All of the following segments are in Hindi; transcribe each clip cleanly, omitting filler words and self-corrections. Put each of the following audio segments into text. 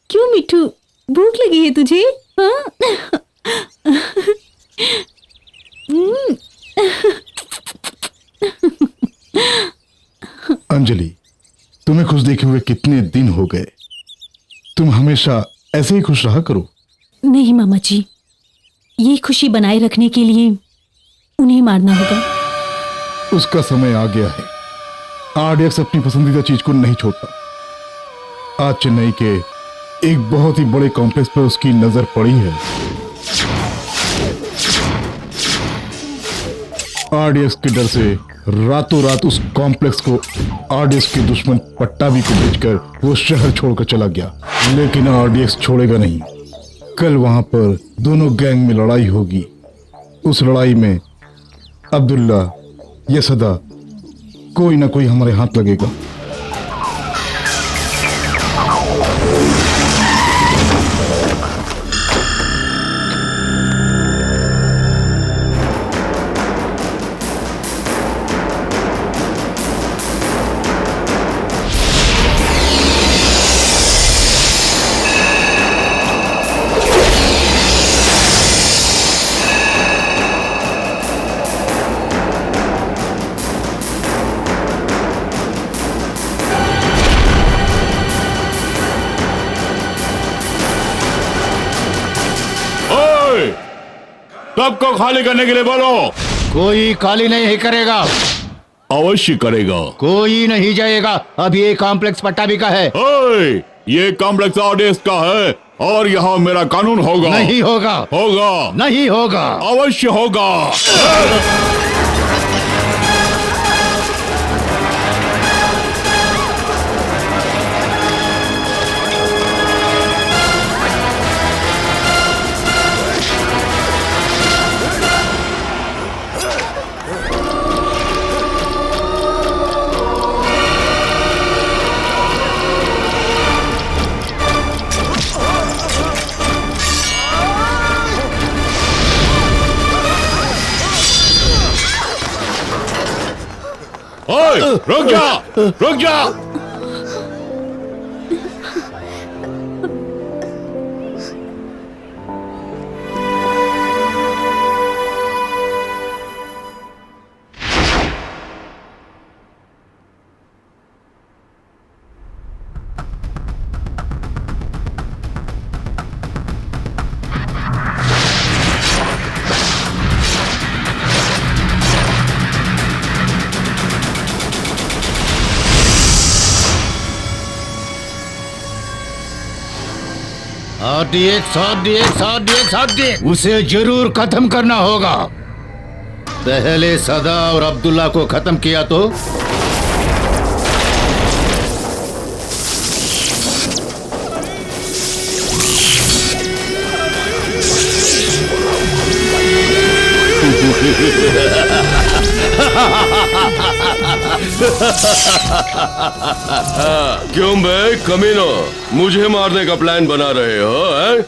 क्यों मिठू, भूख लगी है तुझे? हाँ? अंजलि, तुम्हें खुश देखे हुए कितने दिन हो गए। तुम हमेशा ऐसे ही खुश रहा करो। नहीं मामा जी, ये खुशी बनाए रखने के लिए उन्हें मारना होगा। उसका समय आ गया है। आरडीएक्स अपनी पसंदीदा चीज को नहीं छोड़ता। आज चेन्नई के एक बहुत ही बड़े कॉम्प्लेक्स पर उसकी नजर पड़ी है। आरडीएक्स के डर से रातों रात उस कॉम्प्लेक्स को आरडीएक्स के दुश्मन पट्टाभी को बेचकर वो शहर छोड़कर चला गया। लेकिन आरडीएक्स छोड़ेगा नहीं। कल वहां पर दोनों गैंग में लड़ाई होगी। उस लड़ाई में अब्दुल्ला या सदा कोई ना कोई हमारे हाथ लगेगा। सबको खाली करने के लिए बोलो। कोई खाली नहीं करेगा। अवश्य करेगा। कोई नहीं जाएगा। अब ये कॉम्प्लेक्स पट्टाभी का है। ओए, ये कॉम्प्लेक्स आरडीएक्स का है और यहाँ मेरा कानून होगा। नहीं होगा। होगा। नहीं होगा। अवश्य होगा। ओए, रुक जा, रुक जा। आरडीएक्स उसे जरूर खत्म करना होगा। पहले सदा और अब्दुल्ला को खत्म किया तो क्यों बे कमीनो, मुझे मारने का प्लान बना रहे हो है?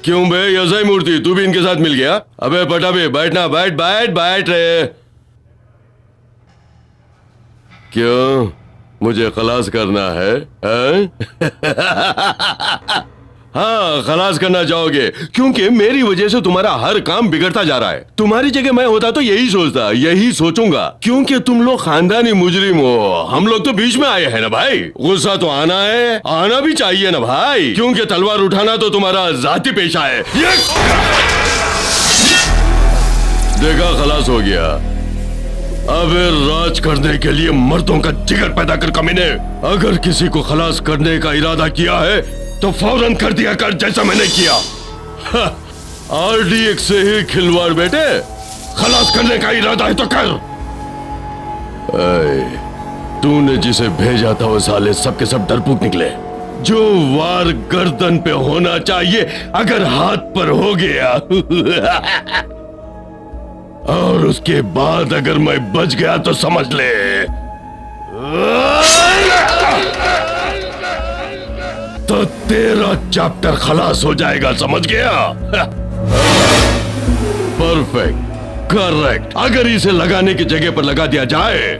क्यों बे यजय मूर्ति, तू भी इनके साथ मिल गया? अबे पटाबे बैठना, बैठ बैठ बैठ रे। क्यों, मुझे खलास करना है? हाँ, खलास करना चाहोगे क्योंकि मेरी वजह से तुम्हारा हर काम बिगड़ता जा रहा है। तुम्हारी जगह मैं होता तो यही सोचता, यही सोचूंगा, क्योंकि तुम लोग खानदानी मुजरिम हो। हम लोग तो बीच में आए हैं ना भाई। गुस्सा तो आना है, आना भी चाहिए ना भाई, क्योंकि तलवार उठाना तो तुम्हारा जाती पेशा है। देखा, खलास हो गया। अब राज करने के लिए मर्दों का जिगर पैदा कर कमीने। अगर किसी को खलास करने का इरादा किया है तो फौरन कर दिया कर, जैसा मैंने किया। आरडीएक्स से ही खिलवाड़ बेटे। खलास करने का इरादा है तो कर। तूने जिसे भेजा था वो साले सबके सब डरपोक निकले। जो वार गर्दन पे होना चाहिए अगर हाथ पर हो गया और उसके बाद अगर मैं बच गया तो समझ ले तो तेरा चैप्टर खलास हो जाएगा, समझ गया? Perfect, correct. अगर इसे लगाने की जगह पर लगा दिया जाए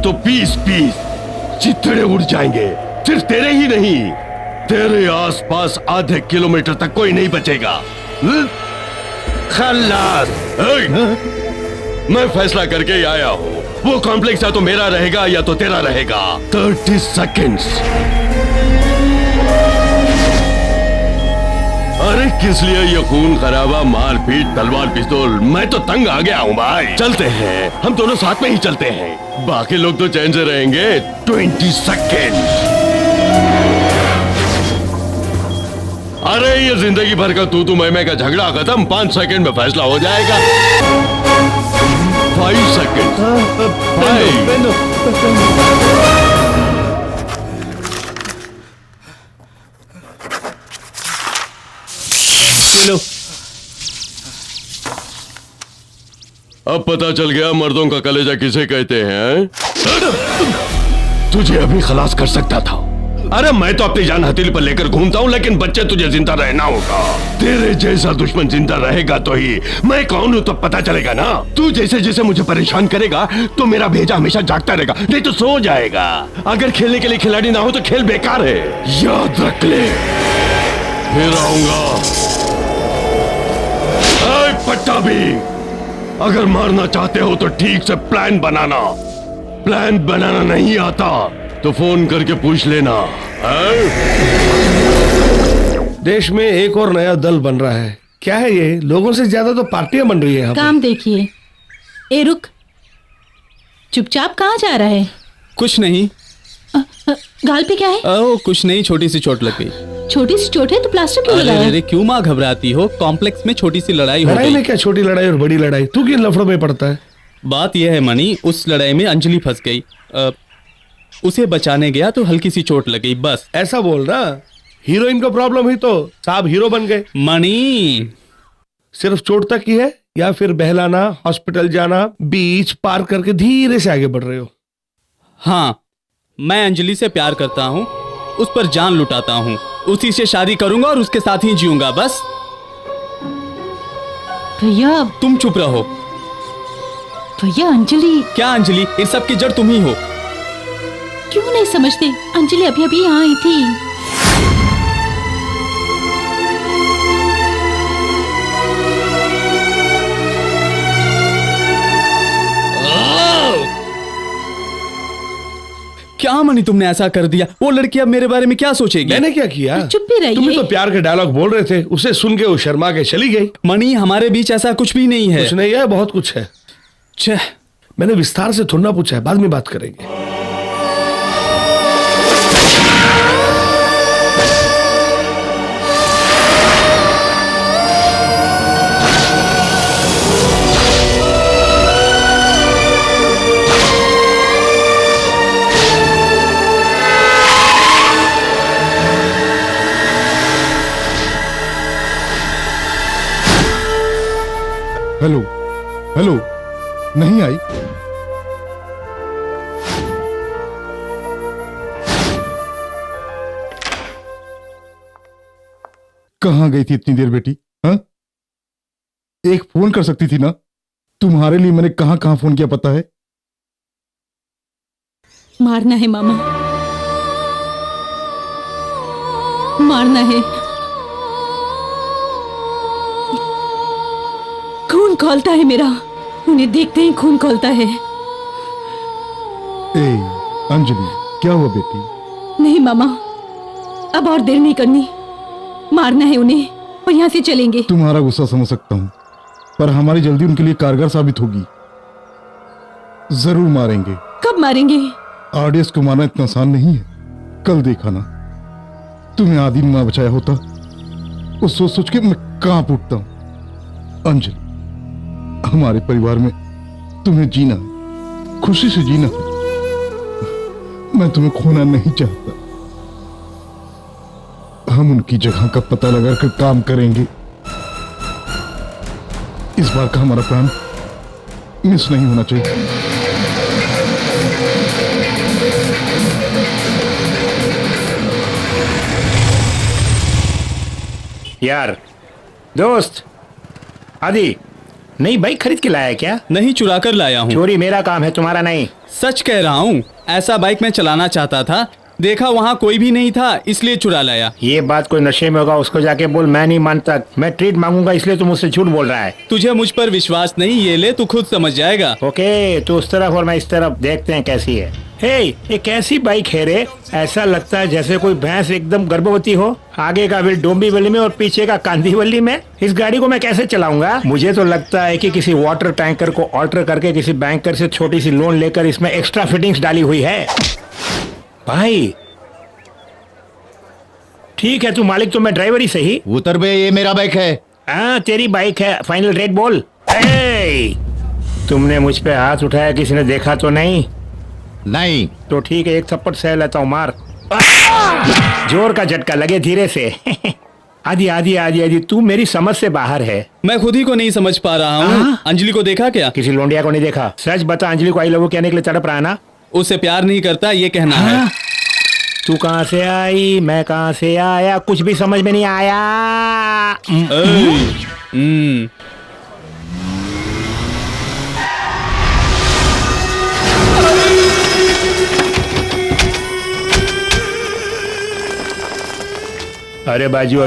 तो पीस पीस चितड़े उड़ जाएंगे। सिर्फ तेरे ही नहीं, तेरे आसपास आधे किलोमीटर तक कोई नहीं बचेगा। खल्लास। मैं फैसला करके ही आया हूँ। वो कॉम्प्लेक्स या तो मेरा रहेगा या तो तेरा रहेगा। 30 सेकेंड्स। अरे किस लिए ये खून खराबा, मारपीट, तलवार पिस्तौल? मैं तो तंग आ गया हूँ भाई। चलते हैं, हम दोनों साथ में ही चलते हैं। बाकी लोग तो चैन से रहेंगे। 20 सेकेंड। अरे ये जिंदगी भर का तू मैं का झगड़ा खत्म, 5 सेकेंड में फैसला हो जाएगा। 5 सेकेंड। चलो। अब पता चल गया मर्दों का कलेजा किसे कहते हैं। तुझे अभी खलास कर सकता था। अरे मैं तो अपनी जान हथेली पर लेकर घूमता हूँ, लेकिन बच्चे तुझे जिंदा रहना होगा। तेरे जैसा दुश्मन जिंदा रहेगा तो ही मैं कौन हूँ तो पता चलेगा ना। तू जैसे जैसे मुझे परेशान करेगा तो मेरा भेजा हमेशा जागता रहेगा, नहीं तो सो जाएगा। अगर खेलने के लिए खिलाड़ी ना हो तो खेल बेकार है, याद रख ले। फिर आऊंगा। पट्टा भी, अगर मारना चाहते हो तो ठीक से प्लान बनाना। प्लान बनाना नहीं आता तो फोन करके पूछ लेना। देश में एक और नया दल बन रहा है। क्या है ये? लोगों से ज्यादा तो पार्टियां बन रही है यहाँ पे। काम देखिए। ए रुक, चुपचाप कहाँ जा रहा है? कुछ नहीं। गाल पे क्या है? ओ कुछ नहीं, छोटी सी चोट लग गई। छोटी सी चोट है तो प्लास्टर क्यों अरे लगाया? अरे क्यों माँ घबराती हो? कॉम्प्लेक्स में छोटी सी लड़ाई हो लड़ाई गई। में क्या छोटी लड़ाई और बड़ी लड़ाई? तू किन लफड़ों में पड़ता है? बात यह है मणि, उस लड़ाई में अंजलि फंस गई। उसे बचाने गया तो हल्की सी चोट लग गई, बस। ऐसा बोल ना। हीरोइन को प्रॉब्लम हुई तो साहब हीरो बन गए। मणि, सिर्फ चोट तक ही है या फिर बहलाना, हॉस्पिटल जाना, बीच पार करके धीरे से आगे बढ़ रहे हो? हाँ, मैं अंजलि से प्यार करता हूँ, उस पर जान लुटाता हूँ, उसी से शादी करूंगा और उसके साथ ही जीऊंगा, बस। भैया तुम चुप रहो। भैया, अंजलि। क्या अंजलि? इन सब की जड़ तुम ही हो। क्यों नहीं समझते? अंजलि अभी अभी यहाँ आई थी। क्या मणि तुमने ऐसा कर दिया? वो लड़की अब मेरे बारे में क्या सोचेगी? मैंने क्या किया? चुप भी रहिए। तुम भी तो प्यार के डायलॉग बोल रहे थे, उसे सुन के वो शर्मा के चली गई। मणि, हमारे बीच ऐसा कुछ भी नहीं है। कुछ नहीं है, बहुत कुछ है। छह, मैंने विस्तार से थोड़ा पूछा है, बाद में बात करेंगे। हेलो हेलो, नहीं आई? कहाँ गई थी इतनी देर बेटी? हाँ, एक फोन कर सकती थी ना? तुम्हारे लिए मैंने कहाँ कहाँ फोन किया पता है? मारना है मामा, मारना है। खून खौलता है मेरा, उन्हें देखते ही खून खौलता है। ए अंजलि, क्या हुआ बेटी? नहीं मामा, अब और देर नहीं करनी। मारना है उन्हें और यहाँ से चलेंगे। तुम्हारा गुस्सा समझ सकता हूँ, पर हमारी जल्दी उनके लिए कारगर साबित होगी। जरूर मारेंगे। कब मारेंगे? आरडीएक्स को मारना इतना आसान नहीं है। कल देखा ना, तुम्हें आदि ने ना बचाया होता, उस सोच सोच के मैं कांप उठता हूं। अंजलि, हमारे परिवार में तुम्हें जीना, खुशी से जीना, मैं तुम्हें खोना नहीं चाहता। हम उनकी जगह का पता लगाकर काम करेंगे। इस बार का हमारा प्लान मिस नहीं होना चाहिए। यार दोस्त आदि, नई बाइक खरीद के लाया क्या? नहीं, चुरा कर लाया हूँ। चोरी मेरा काम है, तुम्हारा नहीं। सच कह रहा हूँ। ऐसा बाइक मैं चलाना चाहता था, देखा वहाँ कोई भी नहीं था, इसलिए चुरा लाया। ये बात कोई नशे में होगा, उसको जाके बोल मैं नहीं मानता, मैं ट्रीट मांगूंगा इसलिए तू मुझसे झूठ बोल रहा है। तुझे मुझ पर विश्वास नहीं, ये ले, तू खुद समझ जाएगा। ओके, तू उस तरफ और मैं इस तरफ, देखते हैं कैसी है। हे, ये कैसी बाइक है रे? ऐसा लगता है जैसे कोई भैंस एकदम गर्भवती हो, आगे का व्हील डोंबिवली में और पीछे का कांदीवली में। इस गाड़ी को मैं कैसे चलाऊंगा? मुझे तो लगता है कि किसी वाटर टैंकर को ऑल्टर करके किसी बैंकर से छोटी सी लोन लेकर इसमें एक्स्ट्रा फिटिंग्स डाली हुई है। भाई ठीक है, तू मालिक तो मैं ड्राइवर ही सही। उतर बे, ये मेरा बाइक है। हाँ, तेरी बाइक है, फाइनल रेट बोल। ए, तुमने मुझ पे हाथ उठाया, किसी ने देखा तो नहीं? नहीं। तो ठीक है, एक थप्पड़ सह लेता हूँ, मार। जोर का झटका लगे, धीरे से। आदि आदि आदि आदि, तू मेरी समझ से बाहर है। मैं खुद ही को नहीं समझ पा रहा हूँ। अंजलि को देखा क्या? किसी लोंडिया को नहीं देखा। सच बता, अंजलि को आई लव यू कहने के लिए तड़प रहा है ना? उससे प्यार नहीं करता, ये कहना है। तू कहाँ से आई, मैं कहाँ से आया, कुछ भी समझ में नहीं आया। अरे बाजू